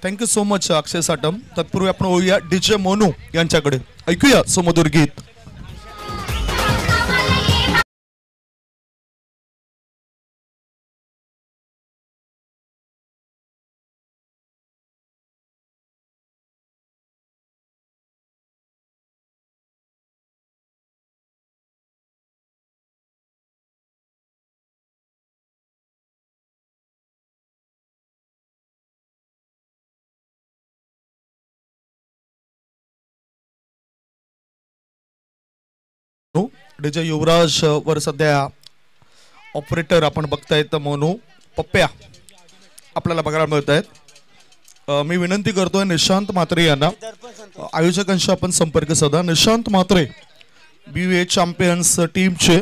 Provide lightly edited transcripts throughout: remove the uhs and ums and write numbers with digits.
Thank you so much Akshay Satam. तत्पूर्वी आपण होऊया डीजे मोनू यांच्याकडे. ऐकूया सुमधुर गीत. डीजे युवराज वर सध्या ऑपरेटर आपण बघतायत मोनू पप्प्या आपल्याला बघायला मिळत आहेत. मी विनंती करतोय निशांत म्हात्रे यांना, आयोजकांशी आपण संपर्क साधा. निशांत म्हात्रे BUA चॅम्पियन्स टीमचे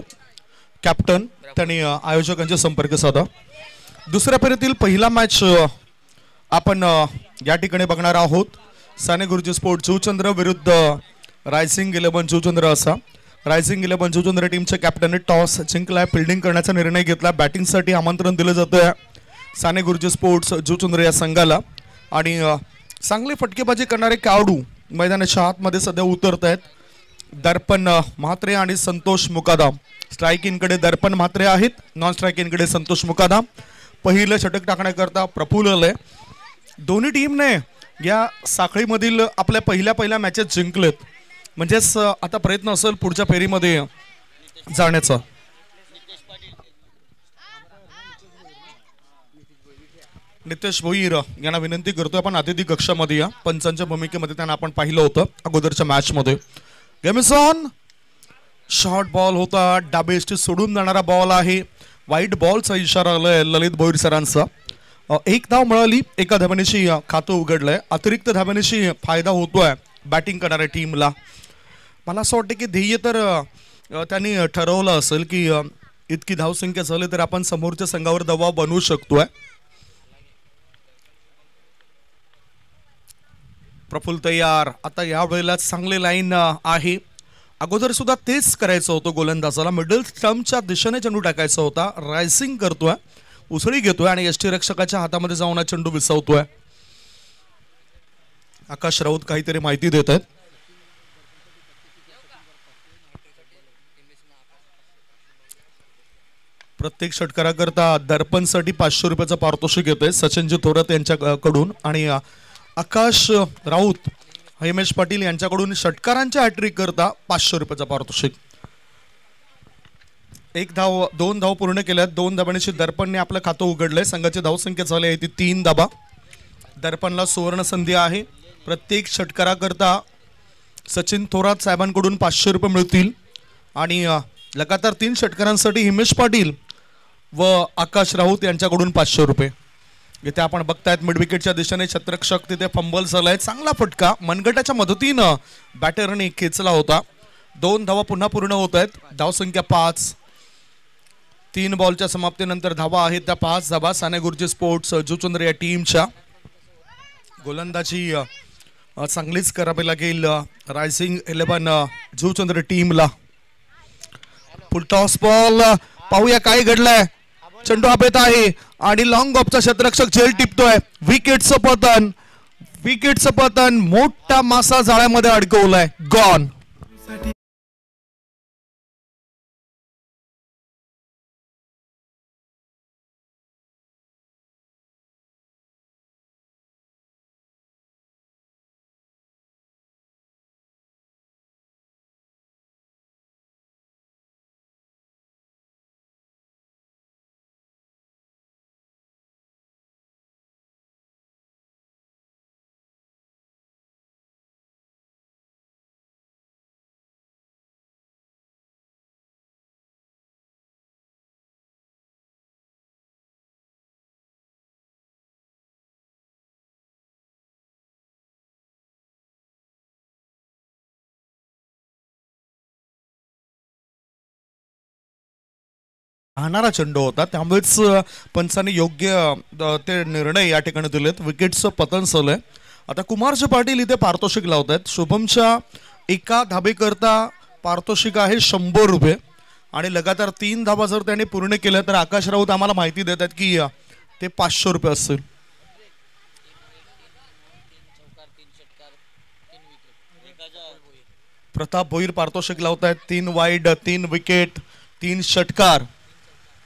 कॅप्टन, त्यांनी आयोजकांशी संपर्क साधा. दुसऱ्या फेरीतील पहिला मॅच आपण या ठिकाणी बघणार आहोत. साने गुरुजी स्पोर्ट जुचंद्र विरुद्ध रायझिंग 11 जुचंद्र असा. रायझिंग 11 जुचंद्र टीमच्या कॅप्टनने टॉस जिंकलाय, फिल्डिंग करण्याचा निर्णय घेतला. बॅटिंगसाठी आमंत्रण दिलं जातं साने गुरुजी स्पोर्ट्स जुचंद्र या संघाला. आणि चांगली फटकेबाजी करणारे खेळाडू मैदानाच्या आतमध्ये सध्या उतरत आहेत. दर्पण म्हात्रे आणि संतोष मुकादम. स्ट्रायकिंगकडे दर्पण म्हात्रे आहेत, नॉन स्ट्रायकिंगकडे संतोष मुकादम. पहिलं षटक टाकण्याकरता प्रफुल्ल आलंय. दोन्ही टीमने या साखळीमधील आपल्या पहिल्या मॅचेस जिंकलेत, म्हणजेच आता प्रयत्न असेल पुढच्या फेरीमध्ये जाण्याचा. नितेश भोईर यांना विनंती करतोय आपण अतिथी कक्षामध्ये या. पंचांच्या भूमिकेमध्ये त्यांना आपण पाहिलं होतं अगोदरच्या मॅच मध्ये. Game is on. Short ball होता, डाबे एसटी सोडून जाणारा बॉल आहे. वाईट बॉलचा इशारा आलाय ललित भोईर सरांचा. एक धाव मिळाली, एका धाब्यानेशी खातं उघडलंय. अतिरिक्त धाब्यानेशी फायदा होतोय बॅटिंग करणाऱ्या टीमला. मला असं वाटतं की ध्येय तर त्यांनी ठरवलं असेल की इतकी धावसंख्या झाली तर आपण समोरच्या संघावर दबाव बनवू शकतोय. प्रफुल्ल तयार. आता या वेळेला चांगली लाईन आहे. अगोदर सुद्धा तेच करायचं होतं गोलंदाजाला. मिडल स्टंपच्या दिशेने चेंडू टाकायचा होता. रायसिंग करतोय, उसळी घेतोय आणि यष्टीरक्षकाच्या हातामध्ये जाऊन चेंडू विसवतोय. आकाश राऊत काहीतरी माहिती देत आहेत. प्रत्येक षटकाराकरता दर्पणसाठी 500 रुपयाचं पारितोषिक येतंय सचिनजी थोरात यांच्याकडून. आणि आकाश राऊत हिमेश पाटील यांच्याकडून षटकारांच्या हॅट्रिक करता 500 रुपयाचं पारितोषिक. दोन धाव पूर्ण केल्यात. 2 धाबांची दर्पणने आपलं खातं उघडलंय. संघाची धावसंख्या झाली आहे ती 3 धाबा. दर्पणला सुवर्ण संधी आहे. प्रत्येक षटकाराकरता सचिन थोरात साहेबांकडून 500 रुपये मिळतील. आणि लगातार 3 षटकारांसाठी हिमेश पाटील व आकाश राऊत यांच्याकडून 500 रुपये. इथे आपण बघतायत मिड विकेटच्या दिशेने छत्रक्षक तिथे फंबल झालाय. चांगला फटका मनगटाच्या मदतीनं बॅटरने खेचला होता. 2 धावा पुन्हा पूर्ण होत आहेत. धावसंख्या 5. 3 बॉलच्या समाप्तीनंतर धावा आहेत त्या 5 धावा साने गुरुजी स्पोर्ट्स जुचंद्र या टीमच्या. गोलंदाजी चांगलीच करावी लागेल रायझिंग 11 जुचंद्र टीमला. Full toss ball. पाहूया काय घडलंय. चेंडू हवेत आहे आणि लॉंग ऑफचा क्षेत्ररक्षक झेल टिपतोय. विकेटचं पतन. मोठा मासा जाळ्यामध्ये अडकवलाय. गॉन. राहणारा चेंडू होता, त्यामुळेच पंचांनी योग्य ते निर्णय या ठिकाणी दिलेत. विकेटचं पतन झालंय. आता कुमारजी पाटील इथे पारितोषिक लावत आहेत. शुभमच्या एका धाबेकरता पारितोषिक आहे 100 रुपये आणि लगातार 3 धाबा जर त्यांनी पूर्ण केल्या तर आकाश राऊत आम्हाला माहिती देतात की ते 500 रुपये असतील. प्रताप भोईर पारितोषिक लावतायत. 3 वाईड, 3 विकेट, 3 षटकार,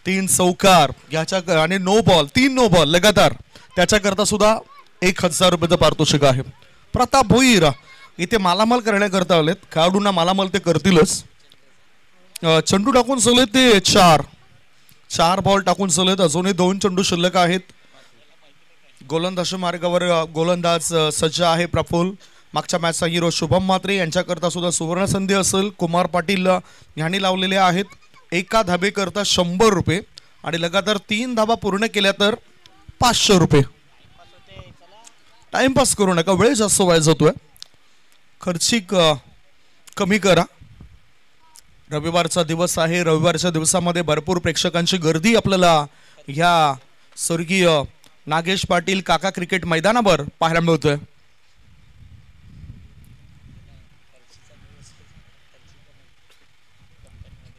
3 चौकार याच्या आणि नो बॉल, 3 नो बॉल लगातार. त्याच्याकरता सुद्धा 1000 रुपयाचं पारितोषिक आहे. प्रताप भोईर इथे मालामाल करण्याकरता आलेत. खेळाडूंना मालामाल ते करतीलच. चेंडू टाकून सलग ते 4 बॉल टाकून सलग अजूनही 2 चेंडू शिल्लक आहेत. गोलंदाज मार्गावर गोलंदाज सज्ज आहे प्रफुल्ल. मागच्या मॅचचा हिरो शुभम म्हात्रे यांच्याकरता सुद्धा सुवर्ण संधी असेल. कुमार पाटील यांनी लावलेले आहेत. एका धाबेकरता 100 रुपये आणि लगातार 3 धाबा पूर्ण केल्या तर 500 रुपये. टाइमपास करू नका, वेळ जास्त वाया जातोय. खर्चिक कमी करा. रविवारचा दिवस आहे. रविवारच्या दिवसामध्ये भरपूर प्रेक्षकांची गर्दी आपल्याला ह्या स्वर्गीय नागेश पाटील काका क्रिकेट मैदानावर पाहायला मिळतोय.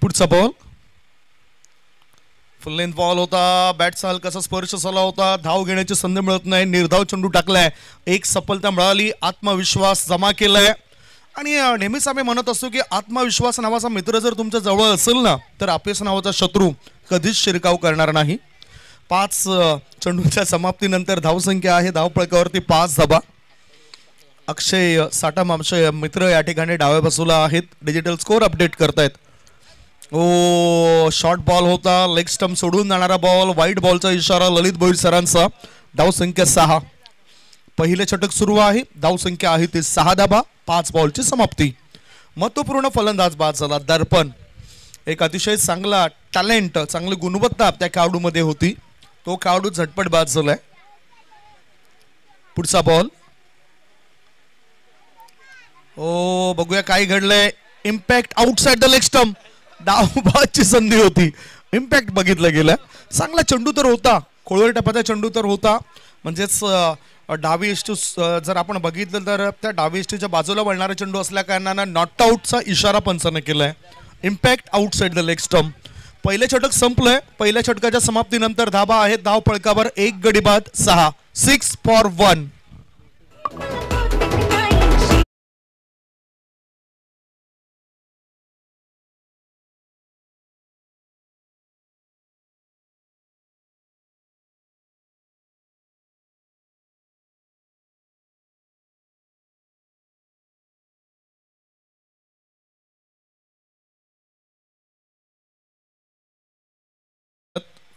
पुढचा बॉल फुल लेंथ बॉल होता. बॅट चाल कसा स्पर्श झाला होता. धाव घेण्याची संधी मिळत नाही. निर्धाव चेंडू टाकलाय. एक सफलता मिळाली. आत्मविश्वास जमा केलाय. आणि नेहमीच आम्ही म्हणत असतो की आत्मविश्वास नावाचा मित्र जर तुमच्या जवळ असेल ना तर अपयश नावाचा शत्रू कधीच शिरकाव करणार नाही. 5 चेंडूच्या समाप्तीनंतर धावसंख्या आहे धावफलकावरती 5 धाबा. अक्षय साठम आमचे मित्र या ठिकाणी डाव्या बाजूला आहेत. डिजिटल स्कोर अपडेट करतायत. शॉर्ट बॉल होता. लेग स्टंप सोडून जाणारा बॉल. वाईट बॉलचा इशारा ललित भोईर सरांचा. धावसंख्या 6. पहिले षटक सुरू आहे. धावसंख्या आहे ती 6 धाबा. 5 बॉलची समाप्ती. महत्वपूर्ण फलंदाज बाद झाला. दर्पण एक अतिशय चांगला टॅलेंट, चांगली गुणवत्ता त्या खेळाडूमध्ये होती. तो खेळाडू झटपट बाद झालाय. पुढचा बॉल. बघूया काय घडलंय. Impact outside the leg stump. डावबाची संधी होती. इम्पॅक्ट बघितलं गेलं. चांगला चेंडू तर होता. खोळवर टप्प्याचा चेंडू तर होता. म्हणजेच डावी इष्टू जर आपण बघितलं तर त्या डावी इष्टूच्या बाजूला वळणारा चेंडू असल्या कारणानं नॉट आउटचा इशारा पंचाने केलाय. Impact outside the leg stump. पहिले षटक संपलंय. पहिल्या षटकाच्या समाप्तीनंतर धाबा आहेत. धाव फळकावर 1 गडी बाद 6. 6 फॉर 1.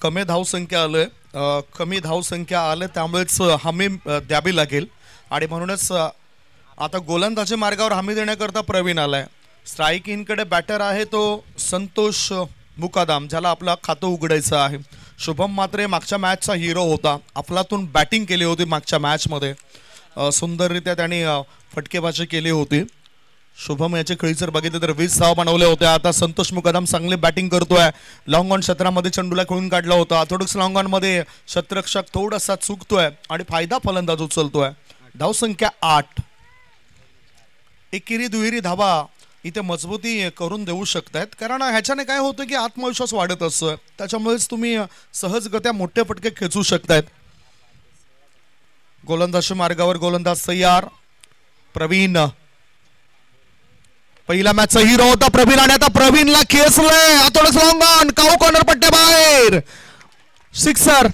कमी धावसंख्या आलंय. कमी धावसंख्या आले त्यामुळेच हमी द्यावी लागेल. आणि म्हणूनच आता गोलंदाजी मार्गावर हमी देण्याकरता प्रवीण आलाय. स्ट्राईक इनकडे बॅटर आहे तो संतोष मुकादाम, ज्याला आपला खातं उघडायचं आहे. शुभम म्हात्रे मागच्या मॅचचा हिरो होता. अफलातून बॅटिंग केली होती मागच्या मॅचमध्ये. सुंदररित्या त्यांनी फटकेबाजी केली होती. शुभम याचे खेळी जर बघितले तर 20 धावा बनवल्या होत्या. आता संतोष मुकादम चांगली बॅटिंग करतोय. लॉंग ऑन क्षेत्रामध्ये चेंडूला खेळून काढला होता. ऑर्थोडॉक्स लॉंग ऑन मध्ये क्षेत्ररक्षक थोडासा चुकतोय आणि फायदा फलंदाज उचलतोय. धावसंख्या 8. एकेरी दुहेरी धावा इथे मजबूती करून देऊ शकतायत. कारण ह्याच्याने काय होतं की आत्मविश्वास वाढत असतो. त्याच्यामुळेच तुम्ही सहजगत्या मोठे फटके खेचू शकतायत. गोलंदाज मार्गावर गोलंदाज तयार. प्रवीण पहिला मॅचचा हिरो होता प्रवीण आणि आता प्रवीणला खेचलंय. Orthodox long on cow corner पट्ट्या बाहेर. 6.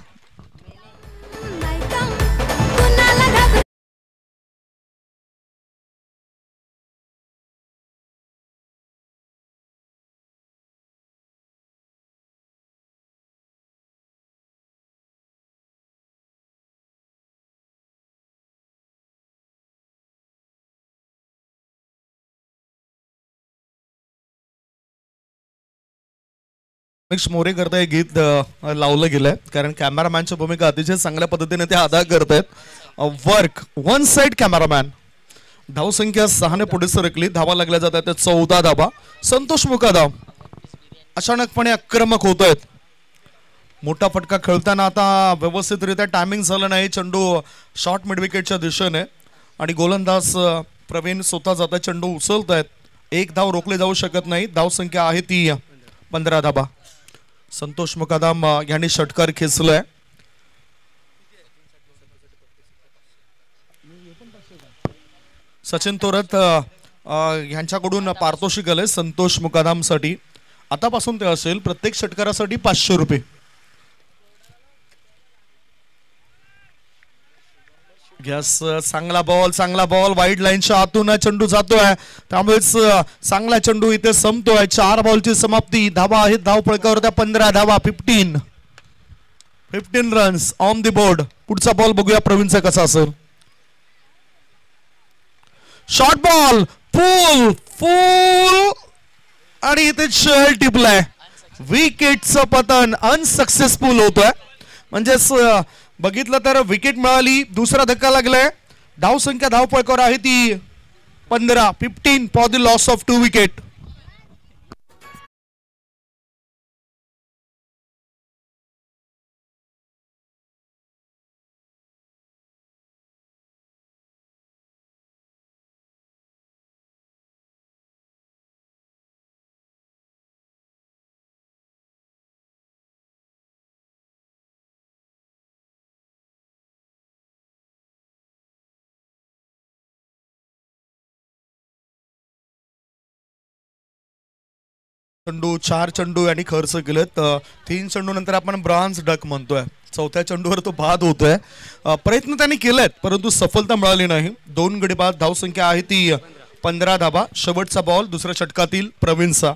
मोरे करता हे गीत लावलं गेलंय कारण कॅमेरामॅनची भूमिका अतिशय चांगल्या पद्धतीने ते अदा करतायत. Work one side cameraman. धावसंख्या 6 ने पुढे सरकली. धावा लागल्या जात आहेत 14 धावा. संतोष मुकादम अचानकपणे आक्रमक होत आहेत. मोठा फटका खेळताना आता व्यवस्थितरित्या टायमिंग झालं नाही. चेंडू शॉर्ट मिड विकेटच्या दिशेने आणि गोलंदाज प्रवीण स्वतः जाता चेंडू उचलत आहेत. 1 धाव रोखले जाऊ शकत नाही. धावसंख्या आहे ती 15 धाबा. संतोष मुकादम यांनी षटकार खेचलाय. सचिन थोरात ह्यांच्याकडून पारितोषिक आलंय संतोष मुकादमसाठी. आतापासून ते असेल प्रत्येक षटकारासाठी 500 रुपये. यस, चांगला बॉल वाईड लाईनच्या आतून चेंडू जातोय, त्यामुळेच चांगला चेंडू इथे संपतोय. 4 बॉलची समाप्ती. धावा आहेत धावफलकावर त्या 15 धावा. 15 रन्स ऑन द बोर्ड. पुढचा बॉल बघूया प्रवीणचा कसा असेल. शॉर्ट बॉल फुल आणि इथे शेल टिपलाय. विकेटचं पतन अनसक्सेसफुल होतोय. म्हणजेच बघितलं तर विकेट मिळाली, दुसरा धक्का लागलाय. धावसंख्या धावफलकावर आहे ती 15 for the loss of 2 wicket. चेंडू 4 चेंडू यांनी खर्च केलेत. 3 चेंडू नंतर आपण ब्रॉन्झ डक म्हणतोय. 4थ्या चेंडूवर तो बाद होतोय. प्रयत्न त्यांनी केलेत परंतु सफलता मिळाली नाही. 2 गडी बाद. धावसंख्या आहे ती 15 धावा. शेवटचा बॉल दुसऱ्या षटकातील प्रवीणचा.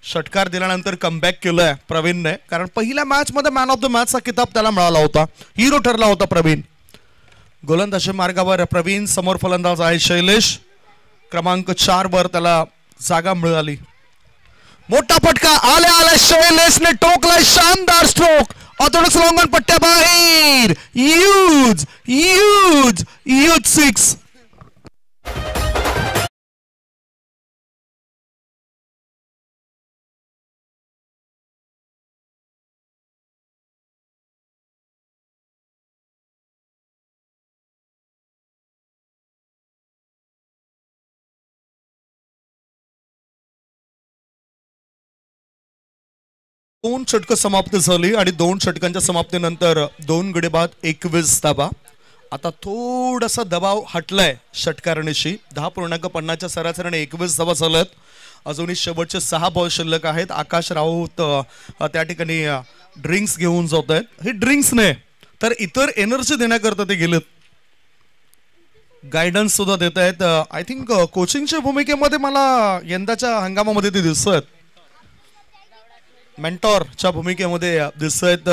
षटकार दिल्यानंतर कमबॅक केलंय प्रवीणने, कारण पहिल्या मॅच मध्ये मॅन ऑफ द मॅचचा किताब त्याला मिळाला होता. हिरो ठरला होता प्रवीण. गोलंदाजी मार्गावर प्रवीण. समोर फलंदाज आहे शैलेश. क्रमांक 4 वर त्याला जागा मिळाली. मोठा फटका आल्या शैलेशने टोकलाय. शानदार स्ट्रोक. ऑर्थोडॉक्स लॉंग ऑन पट्ट्या बाहेर. ह्यूज 6. दोन षटकं समाप्त झाली आणि 2 षटकांच्या समाप्तीनंतर 2 गडी बाद 21 धावा. आता थोडासा दबाव हटलाय षटकारणीशी. 10.50च्या सरासरीने 21 धावा झाल्यात. अजूनही शेवटचे 6 बॉल शिल्लक आहेत. आकाश राऊत त्या ठिकाणी ड्रिंक्स घेऊन जात आहेत. हे ड्रिंक्स नाही तर इतर एनर्जी देण्याकरता ते गेलेत. गायडन्स सुद्धा देत आहेत. आय थिंक कोचिंगच्या भूमिकेमध्ये मला यंदाच्या हंगामामध्ये ते दिसत आहेत. मेंटॉरच्या भूमिकेमध्ये दिसत आहेत.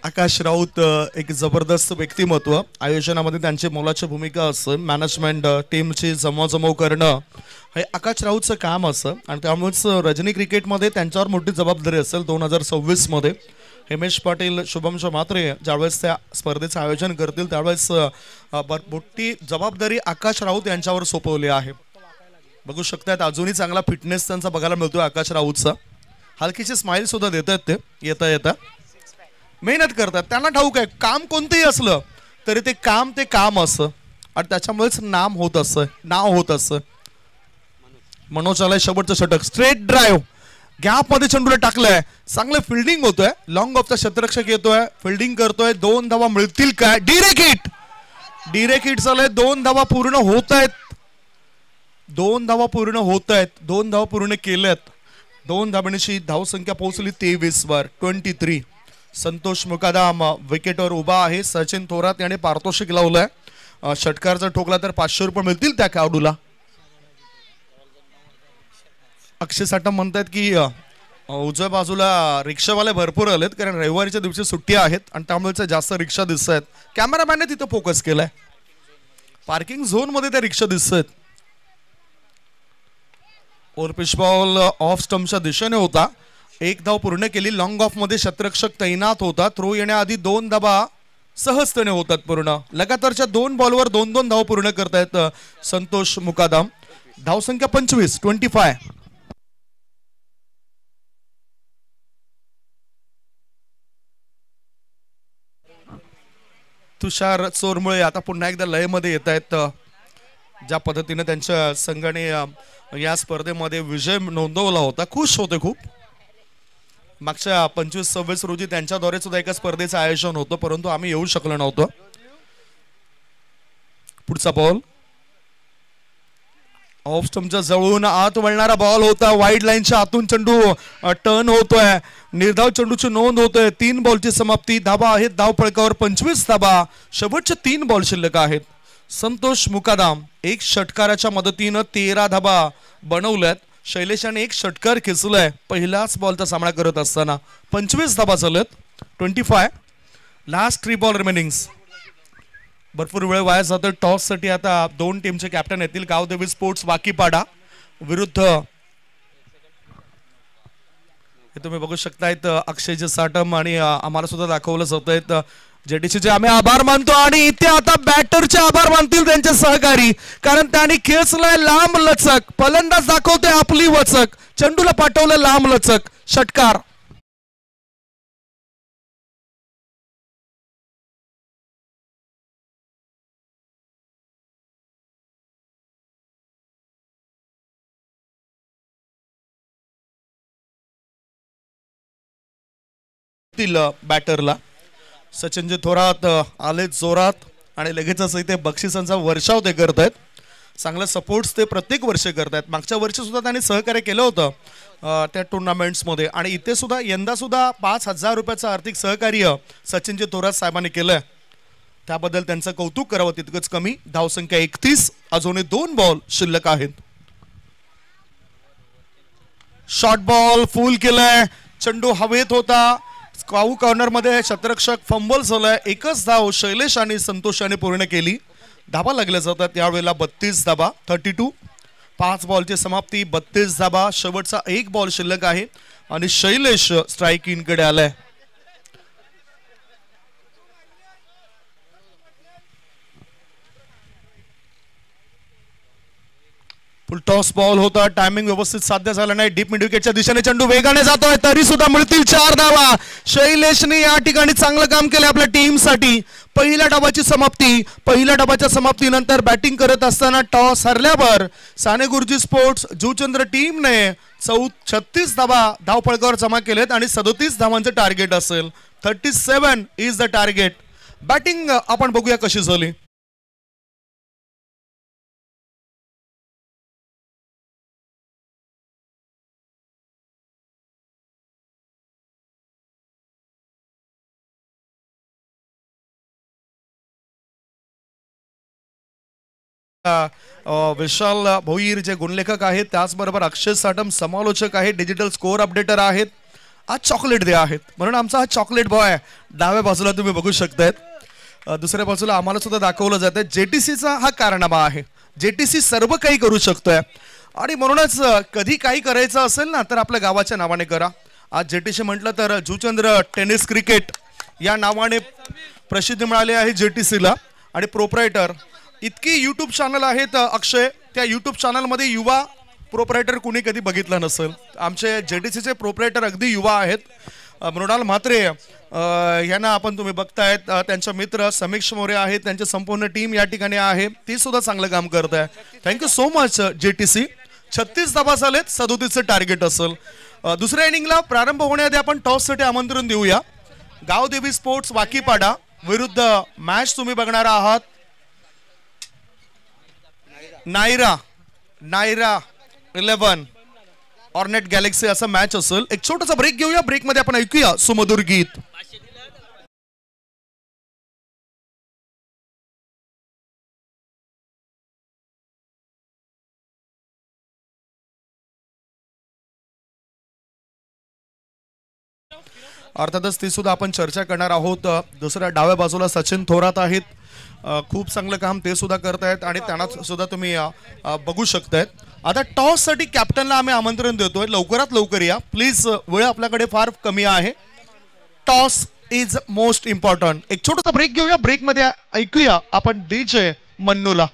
आकाश राऊत एक जबरदस्त व्यक्तिमत्व. आयोजनामध्ये त्यांची मोलाची भूमिका असते. मॅनेजमेंट टीमची जमवाजमव करणं हे आकाश राऊतचं काम असतं आणि त्यामुळेच रजनी क्रिकेटमध्ये त्यांच्यावर मोठी जबाबदारी असेल. 2026 मध्ये हिमेश पाटील, शुभम मात्रे ज्यावेळेस त्या स्पर्धेचं आयोजन करतील त्यावेळेस मोठी जबाबदारी आकाश राऊत यांच्यावर सोपवली आहे. बघू शकतात अजूनही चांगला फिटनेस त्यांचा बघायला मिळतोय आकाश राऊतचा. हलकीची स्माइल सुद्धा देतात ते येता मेहनत करतात. त्यांना ठाऊक आहे काम कोणतेही असलं तरी ते काम असतं आणि त्याच्यामुळेच नाव होत असतं. मनोज आलाय. शेवटचं षटक. स्ट्रेट ड्राईव्ह गॅप मध्ये चेंडूला टाकलंय. चांगलं फिल्डिंग होतोय. लॉंग ऑफचा क्षेत्ररक्षक येतोय, फिल्डिंग करतोय. 2 धावा मिळतील काय? डिरेक्ट हिट झालंय. 2 धावा पूर्ण होत आहेत. 2 धावा पूर्ण केल्यात. 2 धावांची धावसंख्या पोहोचली 23 वर. 23. संतोष मुकादम विकेटवर उभा आहे. सचिन थोरात याने पारितोषिक लावलंय. षटकार जर ठोकला तर 500 रुपये मिळतील त्या खेळाडूला. अक्षय साठम म्हणतात की उजव्या बाजूला रिक्षावाले भरपूर आलेत कारण रविवारीच्या दिवशी सुट्टी आहेत आणि त्यामुळे जास्त रिक्षा दिसत आहेत. कॅमेरामॅनने तिथं फोकस केलाय. पार्किंग झोन मध्ये त्या रिक्षा दिसत आहेत. ओव्हर पिच बॉल ऑफ स्टंपच्या दिशेने होता. 1 धाव पूर्ण केली. लॉंग ऑफ मध्ये क्षेत्ररक्षक तैनात होता. थ्रो येण्याआधी 2 धावा सहजतेने होतात पूर्ण. लगातारच्या 2 बॉलवर 2-2 धाव पूर्ण करतायत संतोष मुकादम. धावसंख्या 25. तुषार चोरमुळे आता पुन्हा एकदा लयमध्ये येत आहेत. ज्या पद्धतीने त्यांच्या संघाने या स्पर्धेमध्ये विजय नोंदवला होता खुश होते खूप. मागच्या 25-26 रोजी त्यांच्याद्वारे सुद्धा एका स्पर्धेचं आयोजन होतं, परंतु आम्ही येऊ शकलो नव्हतो. पुढचा बॉल ऑफ स्टंपच्या जवळून आत वळणारा बॉल होता. वाईड लाईनच्या आतून चेंडू टर्न होतोय. निर्धाव चेंडूची नोंद होतोय. 3 बॉलची समाप्ती. धाबा आहेत धाव फळकावर 25 धाबा. शेवटचे 3 बॉल शिल्लक आहेत. संतोष मुकादाम एक षटकाराच्या मदतीनं 13 धाबा बनवल्यात. शैलेशाने एक षटकार खेचलाय पहिलाच बॉलचा सामना करत असताना. 25 धाबा झालेत. 25. Last 3 ball remainings. भरपूर वेळ वाया जातो. टॉस साठी आता 2 टीमचे कॅप्टन येतील. गावदेवी स्पोर्ट्स वाकीपाडा विरुद्ध हे तुम्ही बघू शकतायत अक्षयचे साटम आणि आम्हाला सुद्धा दाखवलं जात जेटीसीचे आम्ही आभार मानतो. आणि इथे आता बॅटरचे आभार मानतील त्यांचे सहकारी, कारण त्यांनी खेचलाय लांब लचक. फलंदाज दाखवते आपली वचक. चेंडूला पाठवलं लांब लचक. षटकार. बॅटरला सचिनजी थोरात आले जोरात आणि लगेचच इथे बक्षिसांचा वर्षाव ते करत आहेत. चांगला सपोर्ट्स ते प्रत्येक वर्षी करत आहेत. मागच्या वर्षी सुद्धा त्यांनी सहकार्य केलं होतं त्या टुर्नामेंट्समध्ये आणि इथे सुद्धा यंदा सुद्धा 5,000 रुपयाचं आर्थिक सहकार्य सचिनजी थोरात साहेबांनी केलंय. त्याबद्दल त्यांचं कौतुक करावं तितकंच कमी. धावसंख्या 31. अजूनही 2 बॉल शिल्लक आहेत. शॉर्ट बॉल फुल केलाय. चेंडू हवेत होता. काऊ कॉर्नर मध्ये शतरक्षक फंबल झालाय. एकच धाव शैलेश आणि संतोषाने पूर्ण केली. धाबा लागल्या जातात यावेळेला 32 धाबा. 32. 5 बॉलची समाप्ती. 32 धाबा. शेवटचा 1 बॉल शिल्लक आहे आणि शैलेश स्ट्राईक इन कडे आलाय. फुल टॉस बॉल होता. टायमिंग व्यवस्थित साध्य झाला नाही. डीप मिड विकेटच्या दिशेने चेंडू वेगाने जातोय, तरी सुद्धा मिळतील 4 धावा. शैलेशने या ठिकाणी चांगलं काम केलं आपल्या टीमसाठी. पहिल्या डावाची समाप्ती. पहिल्या डावाच्या समाप्तीनंतर बॅटिंग करत असताना टॉस हरल्यावर साने गुरुजी स्पोर्ट्स जुचंद्र टीमने 36 धावा धावफळकावर जमा केलेत आणि 37 धावांचं टार्गेट असेल. 37 इज द टार्गेट. बॅटिंग आपण बघूया कशी झाली. विशाल भोईर जे गुणलेखक आहेत, त्याचबरोबर अक्षय साटम समालोचक आहेत, डिजिटल स्कोअर अपडेटर आहेत. आज चॉकलेट दे आहेत म्हणून आमचा हा चॉकलेट बॉय डाव्या बाजूला तुम्ही बघू शकतायत. दुसऱ्या बाजूला आम्हाला सुद्धा दाखवलं जातं जेटीसीचा हा कारनामा आहे. जेटीसी सर्व काही करू शकतोय आणि म्हणूनच कधी काही करायचं असेल ना तर आपल्या गावाच्या नावाने करा. आज जेटीसी म्हटलं तर जुचंद्र टेनिस क्रिकेट या नावाने प्रसिद्धी मिळाली आहे जेटीसीला. आणि प्रोप्रायटर इतकी यूट्यूब चॅनल आहेत अक्षय, त्या यूट्यूब चॅनलमध्ये युवा प्रोप्रायटर कुणी कधी बघितलं नसेल. आमचे जेटीसीचे प्रोप्रायटर अगदी युवा आहेत. मृणाल म्हात्रे यांना आपण तुम्ही बघतायत. त्यांचे मित्र समीक्ष मोरे आहेत. त्यांची संपूर्ण टीम या ठिकाणी आहे. ती सुद्धा चांगलं काम करत आहे. Thank you so much JTC. 36 धावा झालेत. 37चं टार्गेट असेल. दुसऱ्या इनिंगला प्रारंभ होण्याआधी आपण टॉससाठी आमंत्रण देऊया. गावदेवी स्पोर्ट्स वाकीपाडा विरुद्ध मॅच तुम्ही बघणार आहात. नायरा 11 ऑर्नेट गॅलेक्सी असा मॅच असेल. एक छोटासा ब्रेक घेऊया. ब्रेकमध्ये आपण ऐकूया सुमधुर गीत. अर्थातच ती सुद्धा आपण चर्चा करणार आहोत. दुसऱ्या डाव्या बाजूला सचिन थोरात आहेत. खूप चांगलं काम ते सुद्धा करतायत आणि त्यांना सुद्धा तुम्ही बघू शकतायत. आता टॉस साठी कॅप्टनला आम्ही आमंत्रण देतोय. लवकरात लवकर या प्लीज. वेळ आपल्याकडे फार कमी आहे. Toss is most important. एक छोटासा ब्रेक घेऊया. ब्रेकमध्ये ऐकूया आपण डीजे मन्नूला.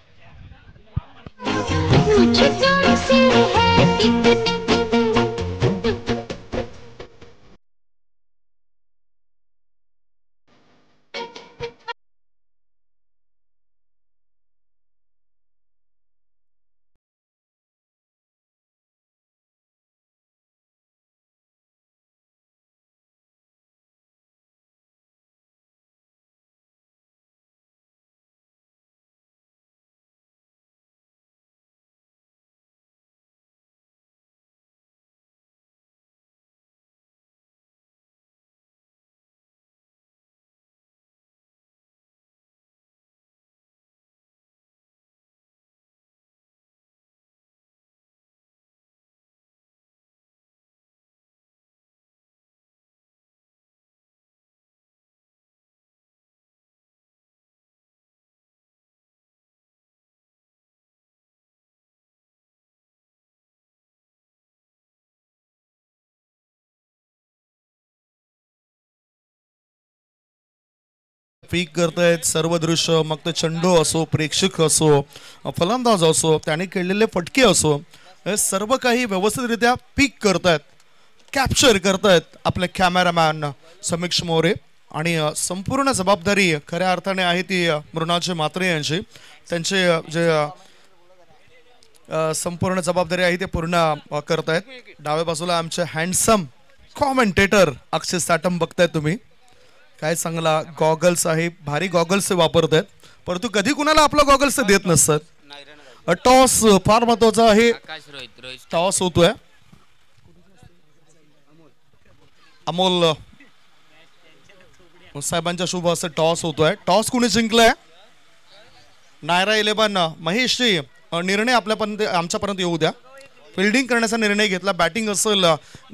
पीक करतायत सर्व दृश्य, मग ते चेंडू असो, प्रेक्षक असो, फलंदाज असो, त्याने खेळलेले फटके असो, हे सर्व काही व्यवस्थितरित्या पीक करतायत, कॅप्चर करतायत आपले कॅमेरामॅन समीक्ष मोरे. आणि संपूर्ण जबाबदारी खऱ्या अर्थाने आहे ती मृणालचे म्हात्रे यांची. त्यांचे जे संपूर्ण जबाबदारी आहे ते पूर्ण करतायत. डाव्या बाजूला आमचे हँडसम कॉमेंटेटर अक्षय साटम बघताय तुम्ही. काय चांगला गॉगल्स आहे, भारी गॉगल्स वापरतायत, परंतु कधी कुणाला आपला गॉगल्स देत नसतात. टॉस फार महत्वाचा आहे. टॉस होतोय. अमोल साहेबांच्या शुभ असं टॉस होतोय. टॉस कुणी जिंकलाय? नायरा 11 महेशजी. निर्णय आपल्यापर्यंत आमच्यापर्यंत येऊ द्या. फिल्डिंग करण्याचा निर्णय घेतला. बॅटिंग असेल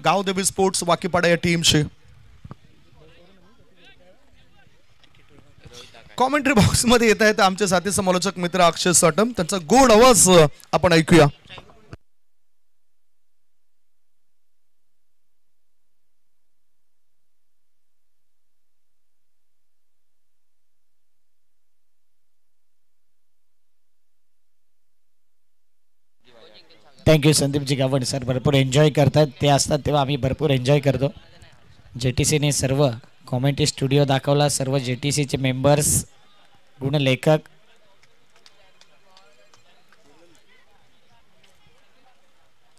गावदेवी स्पोर्ट्स वाकीपाडा या टीमची. कॉमेंट्री बॉक्स मध्ये येत आहेत आमचे साथी समालोचक मित्र अक्षय साटम. त्यांचा गोड आवाज आपण ऐकूया. Thank you Sandeepji Gawan sir. भरपूर एन्जॉय करतात. ते असतात तेव्हा आम्ही भरपूर एन्जॉय करतो. JTCने सर्व कॉमेंट्री स्टुडिओ दाखवला. सर्व JTCचे मेंबर्स, गुणलेखक,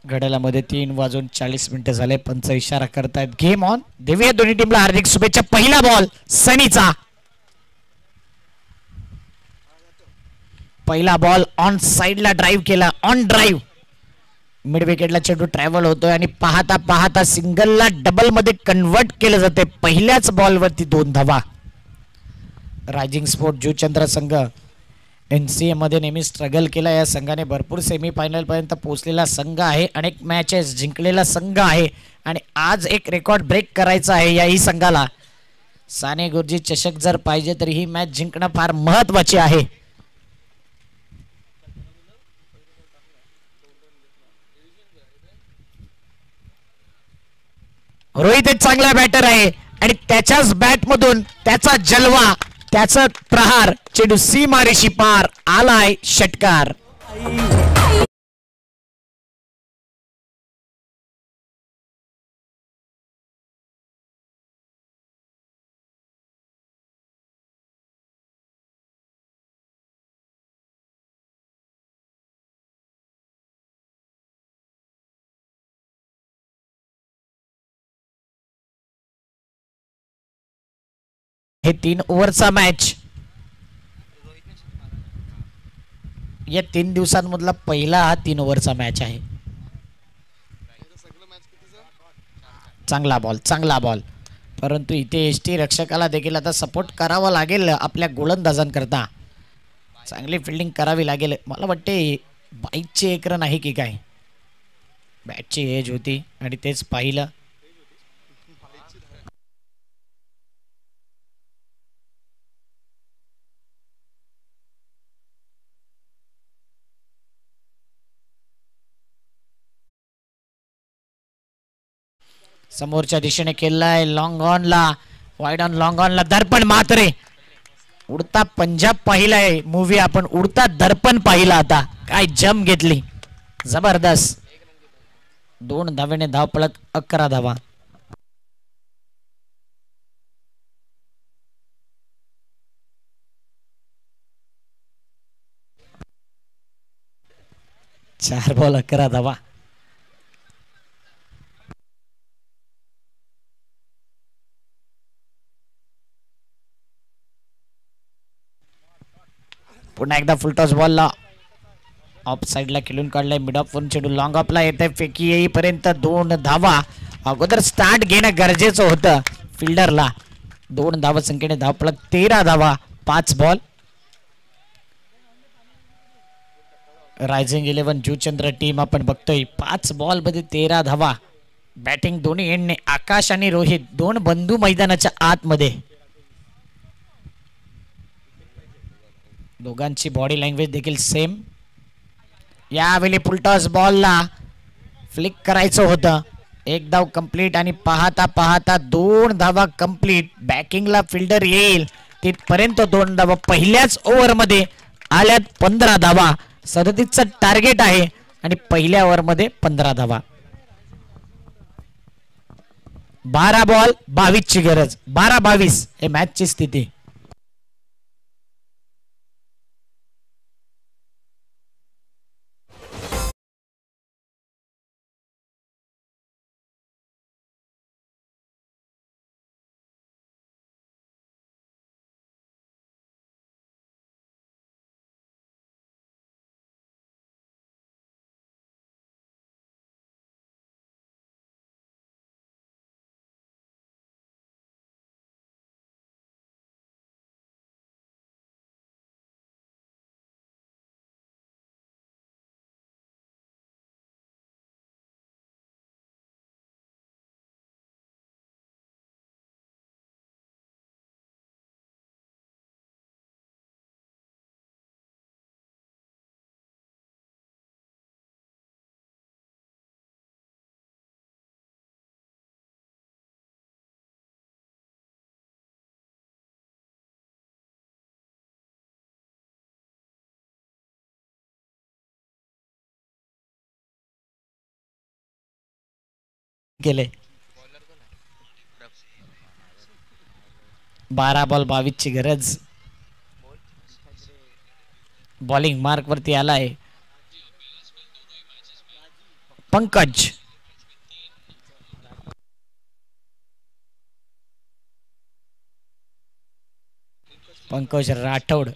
घड्याळामध्ये 3:40 झाले. पंच इशारा करतायत गेम ऑन. देऊया दोन्ही टीमला हार्दिक शुभेच्छा. पहिला बॉल सनीचा. पहिला बॉल ऑन साइडला ड्राईव्ह केला. ऑन ड्राईव्ह मिड विकेटला चेंडू ट्रॅव्हल होतोय आणि पाहता पाहता सिंगलला डबल मध्ये कन्वर्ट केलं जाते. पहिल्याच बॉलवरती 2 धावा. रायझिंग स्पोर्ट जुचंद्र संघ NCA मध्ये नेहमी स्ट्रगल केला. या संघाने भरपूर सेमीफायनल पर्यंत पोहोचलेला संघ आहे. अनेक मॅचेस जिंकलेला संघ आहे आणि आज एक रेकॉर्ड ब्रेक करायचा आहे याही संघाला. साने गुरुजी चषक जर पाहिजे तर ही मॅच जिंकणं फार महत्वाचे आहे. रोहित एक चांगला बॅटर आहे आणि त्याच्याच बॅट मधून त्याचा जलवा, त्याचा प्रहार, चेंडू सीमारेषी पार आलाय. षटकार. हे 3 ओव्हरचा मॅच. या 3 दिवसांमधला पहिला हा 3 ओव्हरचा मॅच आहे. चांगला बॉल, चांगला बॉल, परंतु इथे ST रक्षकाला देखील आता सपोर्ट करावा लागेल. आपल्या गोलंदाजांकरता चांगली फिल्डिंग करावी लागेल. मला वाटते 22चे 1 रन आहे की काय. बॅटची एज होती आणि तेच पाहिलं. समोरच्या दिशेने केलाय लॉंग ऑनला, वाईड ऑन लॉंग ऑनला. दर्पण मात्रे. उडता पंजाब पाहिलाय मूवी आपण. उडता दर्पण पाहिला. आता काय जम घेतली, जबरदस्त. 2 धावेने धाव पळत 11 धावा. चार बॉल 11 धावा. पुन्हा एकदा फुलटॉस बॉलला ऑफ साइडला खेळून काढलाय. मिड ऑफ वरून चेंडू लॉंग ऑफला येत आहे. फेकी येईपर्यंत 2 धावा. अगोदर स्टार्ट घेणं गरजेचं होतं फिल्डरला. 2 धावा संख्येने धाव पळत 13 धावा. 5 बॉल. रायझिंग 11 जुचंद्र टीम आपण बघतोय. 5 बॉल मध्ये 13 धावा. बॅटिंग दोन्ही एंडने. आकाश आणि रोहित 2 बंधू मैदानाच्या आतमध्ये. दोघांची बॉडी लँग्वेज देखील सेम. यावेळी फुलटॉस बॉलला फ्लिक करायचं होतं. 1 धाव कंप्लीट आणि पाहता पाहता 2 धावा कंप्लीट. बॅकिंगला फिल्डर येईल तिथपर्यंत 2 धावा पहिल्याच ओव्हर मध्ये आल्यात. 15 धावा 37चं टार्गेट आहे आणि पहिल्या ओव्हर मध्ये 15 धावा. 12 बॉल 22 ची गरज. 12-22 हे मॅच ची स्थिती. केले 12 बॉल 22 ची गरज. बॉलिंग मार्क वरती आलाय पंकज. पंकज राठोड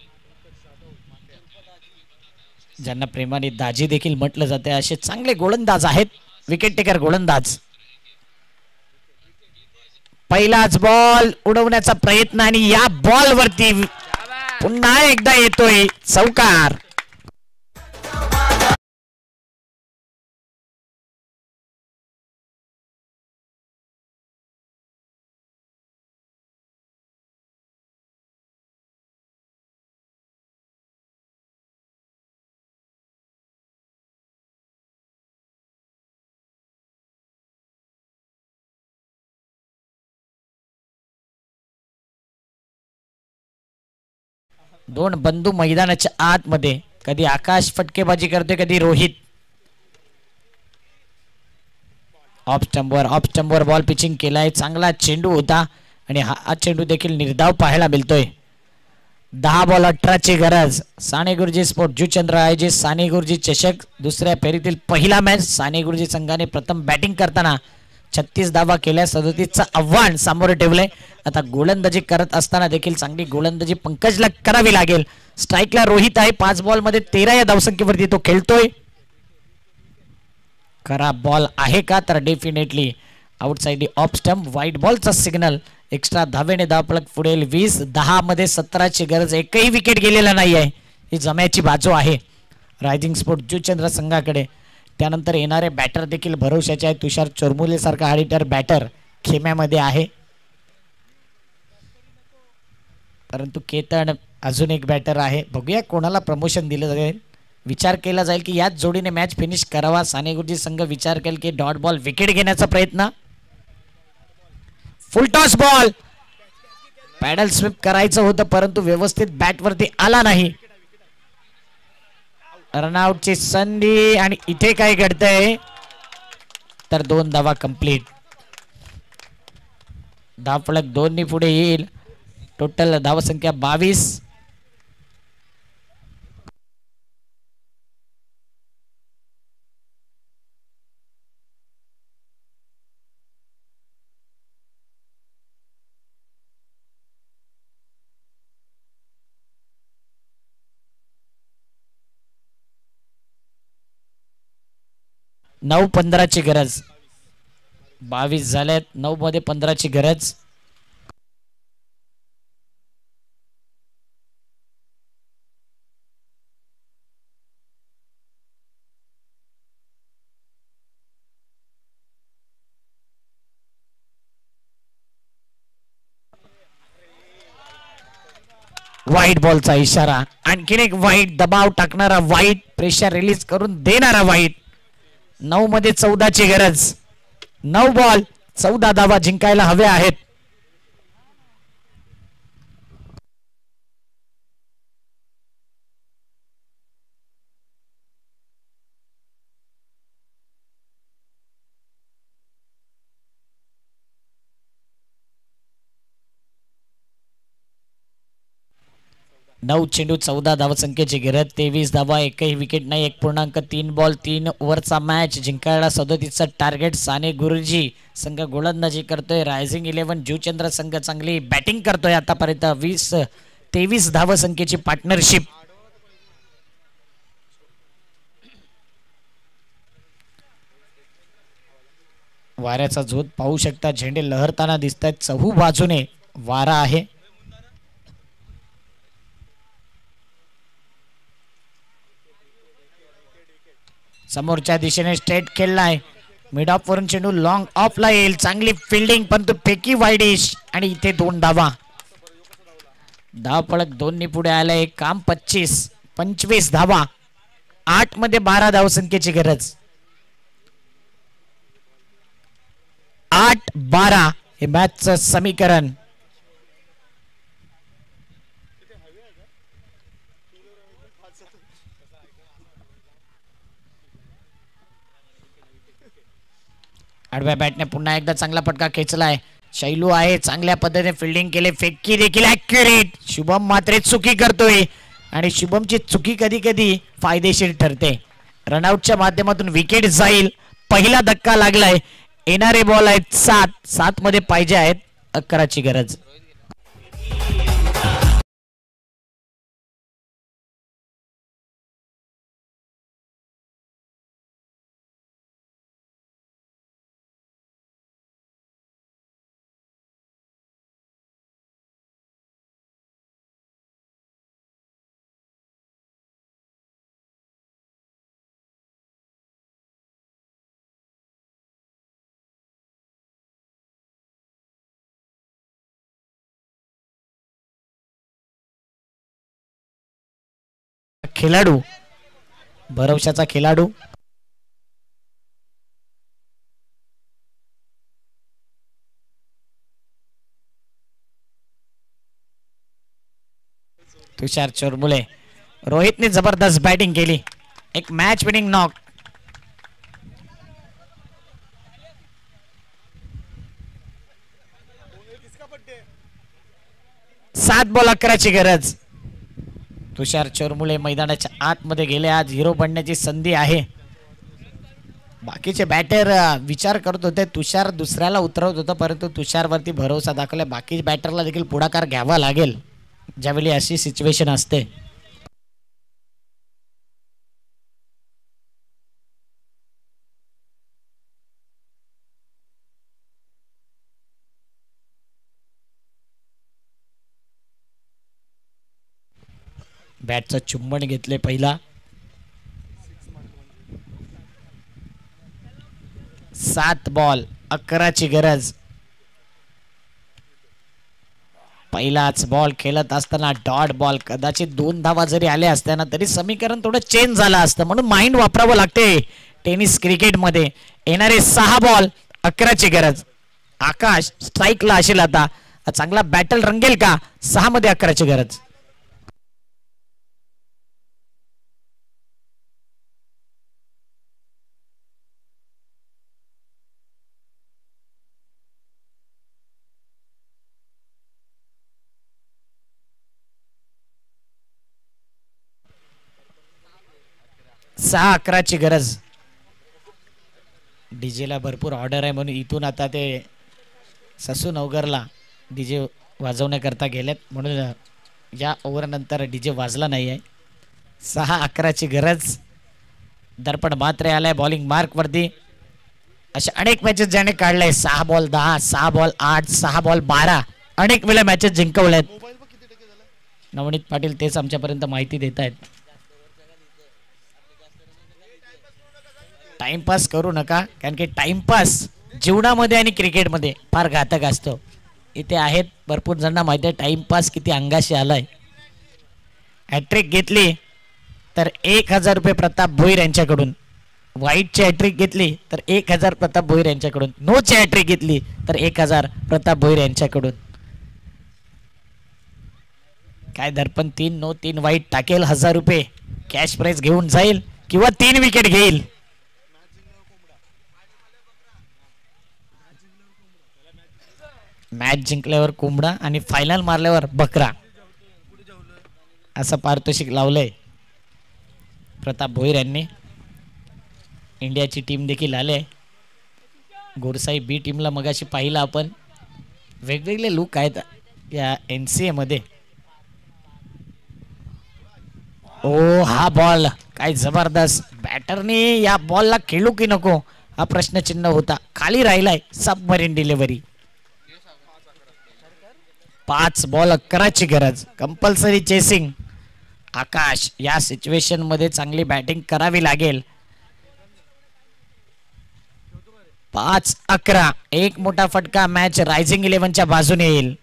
ज्यांना प्रेमाने दाजी देखील म्हटलं जाते असे चांगले गोलंदाज आहेत. विकेट टेकर गोलंदाज. पहिलाच बॉल उडवण्याचा प्रयत्न आणि या बॉल वरती पुन्हा एकदा येतोय चौकार. दोन बंधू मैदानाच्या आतमध्ये. कधी आकाश फटकेबाजी करतोय कधी रोहित. ऑफ स्टंपवर बॉल पिचिंग केलाय. चांगला चेंडू होता आणि हा चेंडू देखील निर्धाव पाहायला मिळतोय. 10 बॉल 18 ची गरज. साने गुरुजी स्पोर्ट जुचंद्र आयोजित साने गुरुजी चषक दुसऱ्या फेरीतील पहिला मॅच. साने गुरुजी संघाने प्रथम बॅटिंग करताना 36 धावा केल्या. 37चं आव्हान सामोरे ठेवलंय. आता गोलंदाजी करत असताना देखील चांगली गोलंदाजी पंकजला करावी लागेल. स्ट्राईकला रोहित आहे. 5 बॉल मध्ये 13 या धावसंख्येवरती तो खेळतोय. खराब बॉल आहे का तर definitely outside off stump. White बॉलचा सिग्नल. एक्स्ट्रा धावेने धावफलक पुढील 20-10 मध्ये 17 ची गरज. एकही विकेट गेलेला नाही आहे. ही जम्याची बाजू आहे रायझिंग स्पोर्ट जुचंद्र संघाकडे. त्यानंतर येणारे बॅटर देखील भरवशाचे आहे. तुषार चोरमुले सारखा हार्डिटर बॅटर खेम्यामध्ये आहे. परंतु केतन अजून एक बॅटर आहे. बघूया कोणाला प्रमोशन दिलं जाईल. विचार केला जाईल की याच जोडीने मॅच फिनिश करावा. साने गुरुजी संघ विचार केला की डॉट बॉल विकेट घेण्याचा प्रयत्न. Full toss ball. Paddle sweep करायचं होतं परंतु व्यवस्थित बॅट वरती आला नाही. रनआउटची संधी आणि इथे काय घडतंय तर 2 धावा कंप्लीट. धावफलक 2 नी पुढे येईल. टोटल धावसंख्या 22. नऊ 15 ची गरज. 22 झाल्यात. 9 मध्ये 15 ची गरज. व्हाईट बॉलचा इशारा. आणखीन एक व्हाईट. दबाव टाकणारा व्हाईट. प्रेशर रिलीज करून देणारा व्हाईट. 9 मध्ये 14 ची गरज. 9 बॉल 14 धावा जिंकायला हव्या आहेत. 9 चेंडू 14 धावसंख्येची गरज, 23 धावा, एकही विकेट नाही, 1.3 ball 3 ओव्हरचा match जिंकायला 37चं target. Sane Guruji संघ गोलंदाजी करतोय. रायझिंग 11 जुचंद्र संघ चांगली बॅटिंग करतोय आतापर्यंत. 23 धावसंख्येची पार्टनरशिप. वाऱ्याचा झोत पाहू शकता, झेंडे लहरताना दिसत आहेत, चहू बाजूने वारा आहे. समोरच्या दिशेने स्ट्रेट खेळलाय, मिड ऑफ वरून चेंडू लॉंग ऑफला येईल, चांगली फिल्डिंग परंतु फेकी वाईडिश आणि इथे 2 धावा. धाव पळक 2 पुढे आलंय. काम 25 धावा, 8 मध्ये 12 धावसंख्येची गरज. 8-12 हे मॅचचं समीकरण. आडव्या बॅटने पुन्हा एकदा चांगला फटका खेचलाय. शैलू आहे, चांगल्या पद्धतीने फिल्डिंग केले, फेकी देखील ॲक्युरेट. शुभम मात्र चुकी करतोय आणि शुभमची चुकी कधी कधी फायदेशीर ठरते. रनआउटच्या माध्यमातून विकेट जाईल. पहिला धक्का लागलाय. येणारे बॉल आहेत 7 मध्ये पाहिजे आहेत 11ची गरज. खेळाडू, भरवशाचा खेळाडू. तुषार चोरबुले. रोहितने जबरदस्त बॅटिंग केली, एक मॅच विनिंग नॉक. सात बॉल 11ची गरज. तुषार चोरमुले मैदानाच्या आतमध्ये गेले. आज हिरो बनण्याची संधी आहे. बाकीचे बॅटर विचार करत होते, तुषार दुसऱ्याला उतरवत होता, परंतु तुषारवरती भरोसा दाखवला. बाकी बॅटरला देखील पुढाकार घ्यावा लागेल ज्यावेळी अशी सिच्युएशन असते. बॅटचं चुंबन घेतले पहिला. 7 बॉल 11ची गरज. पहिलाच बॉल खेळत असताना डॉट बॉल, कदाचित 2 धावा जरी आल्या असत्या तरी समीकरण थोडं चेंज झालं असतं, म्हणून माइंड वापरावं लागते टेनिस क्रिकेट मध्ये. येणारे 6 बॉल 11ची गरज. आकाश स्ट्राईकला असेल आता, चांगला बॅटल रंगेल का? 6 मध्ये 11ची गरज. सहा 11ची गरज. डीजेला भरपूर ऑर्डर आहे म्हणून इथून आता ते ससू नवगरला डीजे वाजवण्याकरता गेलेत, म्हणून या ओव्हर नंतर डीजे वाजला नाही आहे. 6 11ची गरज. दर्पण मात्र आलाय बॉलिंग मार्क वरती. अशा अनेक मॅचेस ज्याने काढले, 6 बॉल 10, 6 बॉल 8, 6 बॉल 12, अनेक वेळा मॅचेस जिंकवल्यात. नवनीत पाटील तेच आमच्यापर्यंत माहिती देत आहेत. टाइमपास करू नका, कारण की टाइमपास जीवनामध्ये आणि क्रिकेटमध्ये फार घातक असतो. इथे आहेत भरपूर जणांना माहिती आहे टाइमपास किती अंगाशी आलाय. हॅट्रिक घेतली तर 1000 रुपये प्रताप भोईर यांच्याकडून. व्हाईटची हॅट्रिक घेतली तर 1000 प्रताप भोईर यांच्याकडून. नोची हॅट्रिक घेतली तर 1000 प्रताप भोईर यांच्याकडून. काय दर्पण 3 नो 3 व्हाईट टाकेल, 1000 रुपये कॅश प्राइज घेऊन जाईल किंवा 3 विकेट घेईल. मॅच जिंकल्यावर कोंबडा आणि फायनल मारल्यावर बकरा. असं पारितोषिक लावलंय प्रताप भोईर यांनी. इंडियाची टीम देखील आले. गोरसाई बी टीमला मगाशी पाहिलं आपण. वेगवेगळे लुक आहेत या NCA मध्ये. ओ हा बॉल काय जबरदस्त. बॅटरने या बॉलला खेळू की नको हा प्रश्नचिन्ह होता. खाली राहिलाय. Submarine delivery. 5 बॉल 11ची गरज. Compulsory chasing. आकाश या सिच्युएशन मध्ये चांगली बॅटिंग करावी लागेल. 5-11. एक मोठा फटका मॅच रायझिंग 11च्या बाजूने येईल.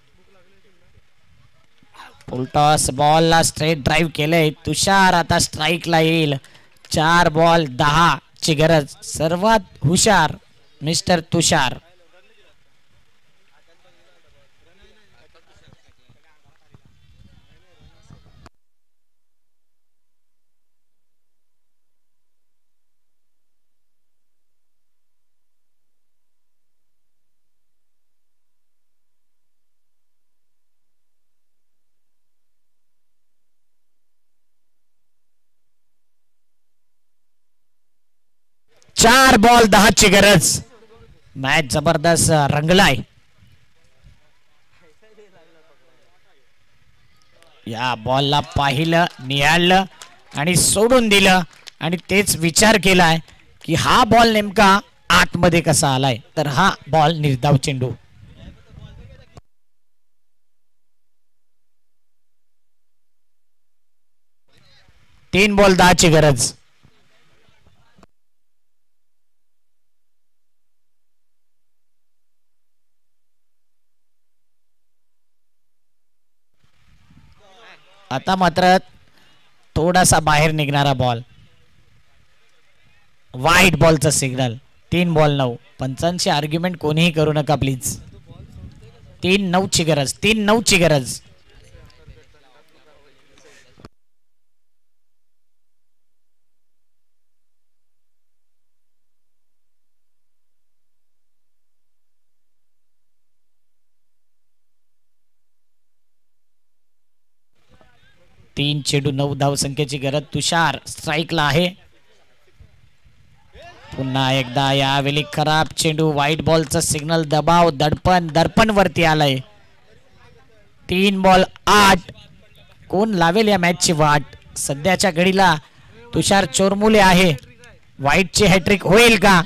फुलटॉस बॉलला स्ट्रेट ड्राईव्ह केलंय. तुषार आता स्ट्राईकला येईल. 4 बॉल 10 ची गरज. सर्वात हुशार मिस्टर तुषार. चार बॉल 10 ची गरज. मॅच जबरदस्त रंगलाय. या बॉलला पाहिलं, निहाळलं आणि सोडून दिलं आणि तेच विचार केलाय की हा बॉल नेमका आतमध्ये कसा आलाय. तर हा बॉल निर्धाव चेंडू. तीन बॉल 10 ची गरज. आता मात्र थोडासा बाहेर निघणारा बॉल. वाईट बॉलचा सिग्नल. 3 बॉल 9. पंचांची आर्ग्युमेंट कोणीही करू नका प्लीज. 3-9 ची गरज. 3-9 ची गरज. तीन चेंडू 9 धाव संख्येची गरज. तुषार स्ट्राईकला आहे. पुन्हा एकदा यावेळी खराब चेंडू. व्हाईट बॉलचा सिग्नल. दबाव दर्पण वरती आलाय. 3 बॉल 8. कोण लावेल या मॅचची वाट. सध्याच्या घडीला तुषार चोरमुले आहे. व्हाईटची हॅट्रिक होईल का.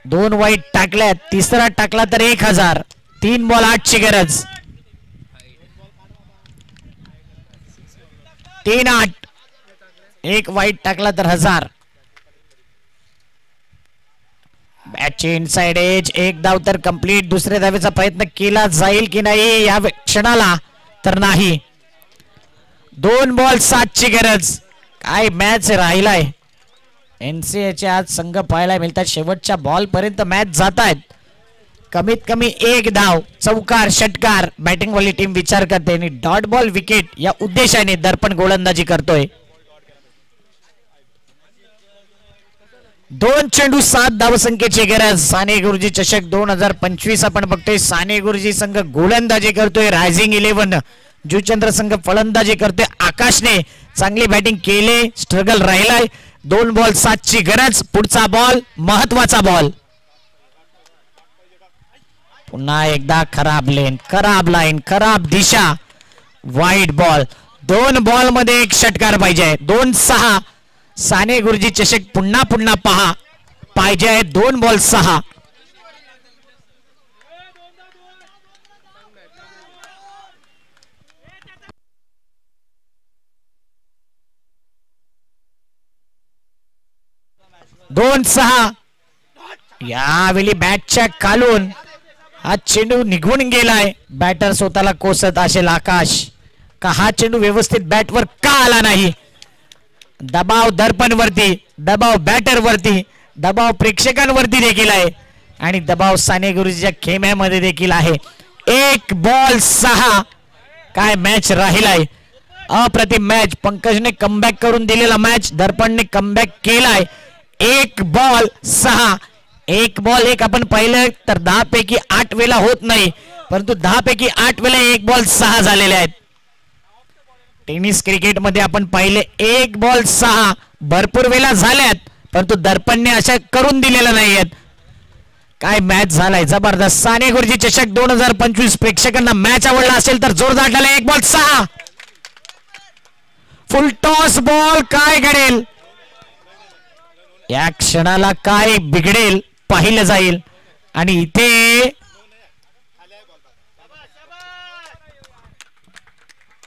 2 व्हाईट टाकल्यात. तिसरा टाकला तर 1000. 3 बॉल 8 ची गरज. 3-8. 1 वाईट टाकला तर 1000. बॅटची इनसाइड एज. 1 धाव तर कंप्लीट. दुसऱ्या धावेचा प्रयत्न केला जाईल की नाही या क्षणाला. तर नाही. 2 बॉल 7 ची गरज. काय मॅच राहिलाय. NCAचे आज संघ पाहायला मिळतात. शेवटच्या बॉल पर्यंत मॅच जात आहेत. कमीत कमी 1 धाव. चौकार षटकार. बॅटिंग वाली टीम विचार करते आणि डॉट बॉल विकेट या उद्देशाने दर्पण गोलंदाजी करतोय. 2 चेंडू 7 धावसंख्येची गरज. साने गुरुजी चषक 2025 आपण बघतोय. साने गुरुजी संघ गोलंदाजी करतोय. रायझिंग 11 जुचंद्र संघ फलंदाजी करतोय. आकाशने चांगली बॅटिंग केले. स्ट्रगल राहिलाय. 2 बॉल 7 ची गरज. पुढचा बॉल महत्वाचा बॉल. पुन्हा एकदा खराब लेन, खराब लाईन, खराब दिशा. White ball. 2 बॉल मध्ये 1 षटकार पाहिजे. 2-6. साने गुरुजी चषक पुन्हा पहा पाहिजे. 2 बॉल 6. यावेळी बॅटच्या खालून हा चेंडू निघून गेलाय. बॅटर स्वतःला कोसत असेल आकाश का हा चेंडू व्यवस्थित बॅटवर का आला नाही. दबाव दर्पणवरती, दबाव बॅटरवरती, दबाव प्रेक्षकांवरती देखील आहे आणि दबाव साने गुरुजीच्या खेम्यामध्ये देखील आहे. 1 बॉल 6. काय मॅच राहिलाय. अप्रतिम मॅच. पंकजने कमबॅक करून दिलेला मॅच. दर्पणने कमबॅक केलाय. 1 बॉल 6. 1 बॉल 1 आपण पाहिलं तर 10 पैकी 8 वेळा होत नाही, परंतु 10 पैकी 8 वेळा 1 बॉल 6 झालेले आहेत. टेनिस क्रिकेटमध्ये आपण पाहिले 1 बॉल 6 भरपूर वेळा झाल्यात, परंतु दर्पणने अशा करून दिलेल्या नाहीयेत. काय मॅच झालाय जबरदस्त. साने गुरुजी चषक 2025 प्रेक्षकांना मॅच आवडला असेल तर जोरदार टाळ्या. 1 बॉल 6 फुल टॉस बॉल. काय घडेल या क्षणाला, काय बिघडेल पाहिलं जाईल. आणि इथे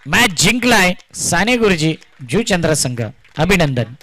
मॅच जिंकलाय साने गुरुजी जुचंद्र संघ. अभिनंदन.